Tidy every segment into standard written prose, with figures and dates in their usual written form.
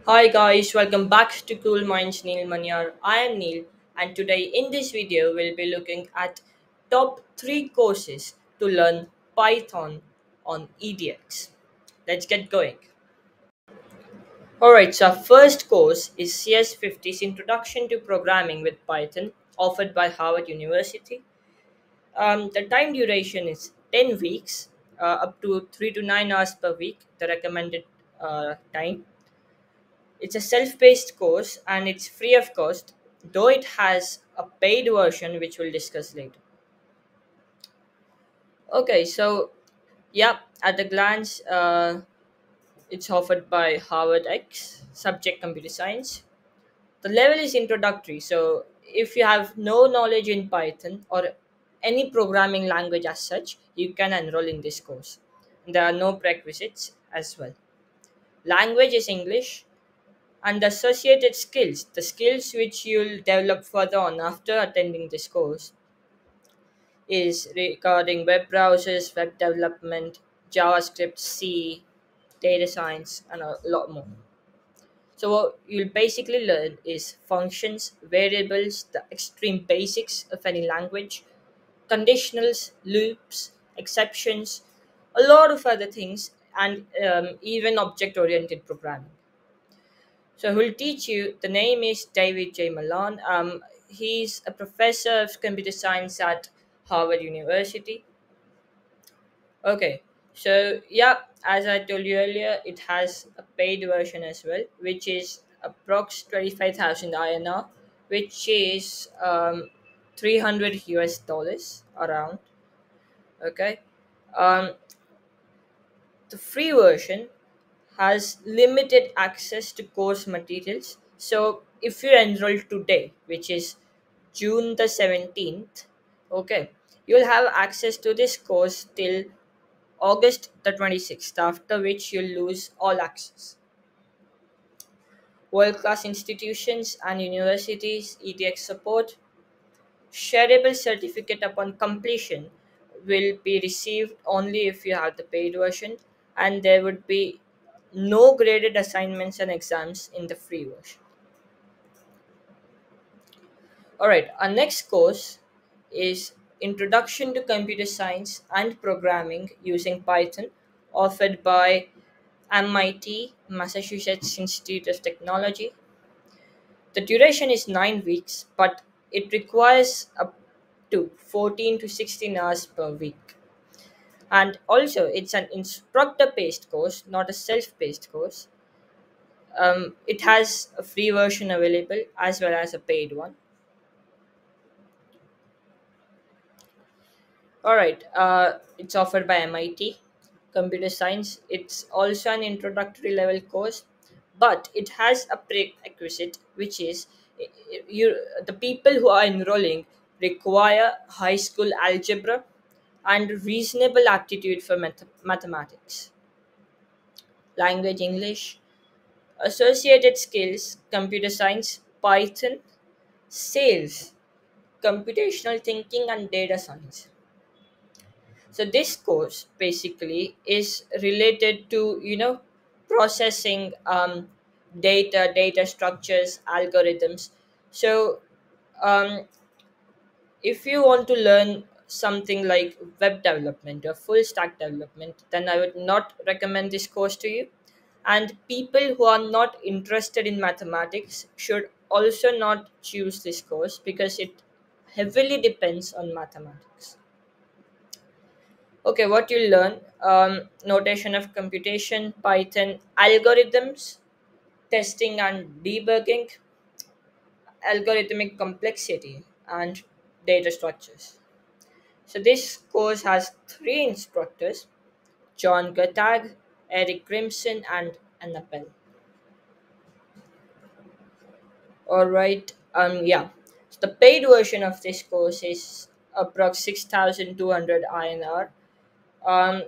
Hi guys, welcome back to Cool Minds-Neel Maniar. I am Neil, and today in this video we'll be looking at top 3 courses to learn Python on EDX. Let's get going. Alright, so our first course is CS50's Introduction to Programming with Python, offered by Harvard University. The time duration is 10 weeks, up to 3 to 9 hours per week, the recommended time. It's a self-paced course and it's free of cost, though it has a paid version which we'll discuss later. Okay, so yeah, at a glance, it's offered by Harvard X, subject computer science. The level is introductory, so if you have no knowledge in Python or any programming language as such, you can enroll in this course. There are no prerequisites as well. Language is English, and the associated skills, the skills which you'll develop further on after attending this course, is regarding web browsers, web development, JavaScript, C, data science, and a lot more. So what you'll basically learn is functions, variables, the extreme basics of any language, conditionals, loops, exceptions, a lot of other things, and even object-oriented programming. So who'll teach you? The name is David J. Malone. He's a professor of computer science at Harvard University. Okay, so yeah, as I told you earlier, it has a paid version as well, which is approx 25,000 INR, which is 300 US dollars around. Okay, um, the free version has limited access to course materials. So if you enroll today, which is June the 17th, okay, you'll have access to this course till August the 26th, after which you'll lose all access. World class institutions and universities, EDX support, shareable certificate upon completion will be received only if you have the paid version, and there would be no graded assignments and exams in the free version. All right, our next course is Introduction to Computer Science and Programming using Python, offered by MIT, Massachusetts Institute of Technology. The duration is 9 weeks, but it requires up to 14 to 16 hours per week. And also, it's an instructor based course, not a self paced course. It has a free version available as well as a paid one. All right, it's offered by MIT Computer Science. It's also an introductory level course, but it has a prerequisite, which is you the people who are enrolling require high school algebra and reasonable aptitude for mathematics, language English, associated skills, computer science, Python, sales, computational thinking, and data science. So this course basically is related to processing data structures, algorithms. So um, if you want to learn something like web development or full stack development, then I would not recommend this course to you. And people who are not interested in mathematics should also not choose this course because it heavily depends on mathematics. Okay, what you learn: notation of computation, Python, algorithms, testing and debugging, algorithmic complexity, and data structures. So this course has three instructors: John Gottag, Eric Grimson, and Annabelle. All right. Yeah. So the paid version of this course is approx 6,200 INR. Um,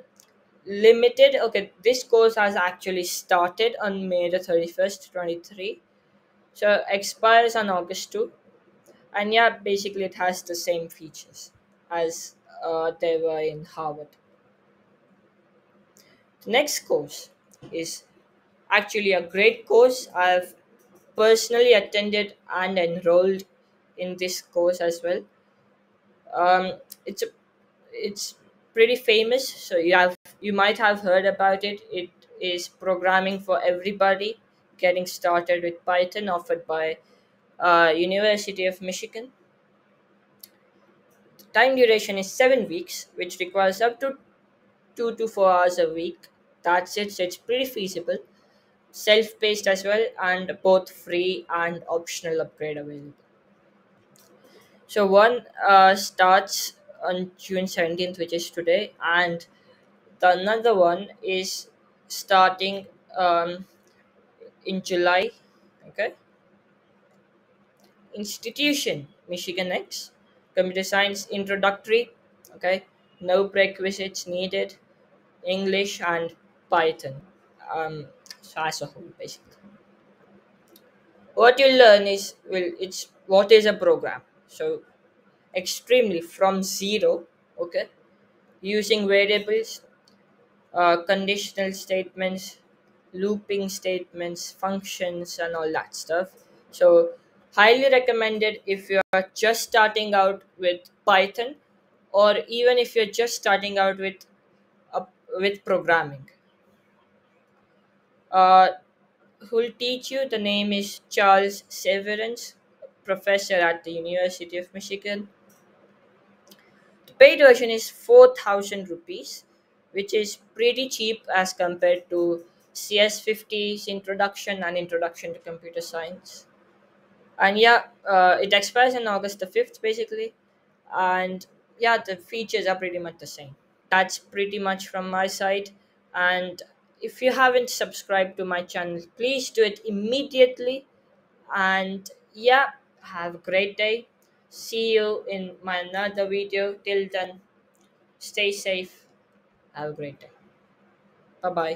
Limited. Okay, this course has actually started on May the 31st, 23. So expires on August 2. And yeah, basically it has the same features as they were in Harvard. The next course is actually a great course. I've personally attended and enrolled in this course as well. Um, it's a, it's pretty famous, so you might have heard about it. It is programming for everybody, getting started with Python, offered by University of Michigan. Time duration is 7 weeks, which requires up to 2 to 4 hours a week. That's it. So it's pretty feasible, self-paced as well, and both free and optional upgrade available. So one starts on June 17th, which is today, and the another one is starting in July. Okay, institution Michigan X, computer science introductory. Okay, no prerequisites needed. English and Python. So as a whole, basically, what you learn is it's what is a program. So extremely from zero. Okay, using variables, conditional statements, looping statements, functions, and all that stuff. So, highly recommended if you are just starting out with Python, or even if you're just starting out uh, with programming. Uh, who'll teach you? The name is Charles Severance, professor at the University of Michigan. The paid version is 4,000 rupees, which is pretty cheap as compared to CS50's introduction and introduction to computer science. And yeah, it expires on August the 5th, basically. And yeah, the features are pretty much the same. That's pretty much from my side. And if you haven't subscribed to my channel, please do it immediately. And yeah, have a great day. See you in my another video. Till then, stay safe. Have a great day. Bye bye.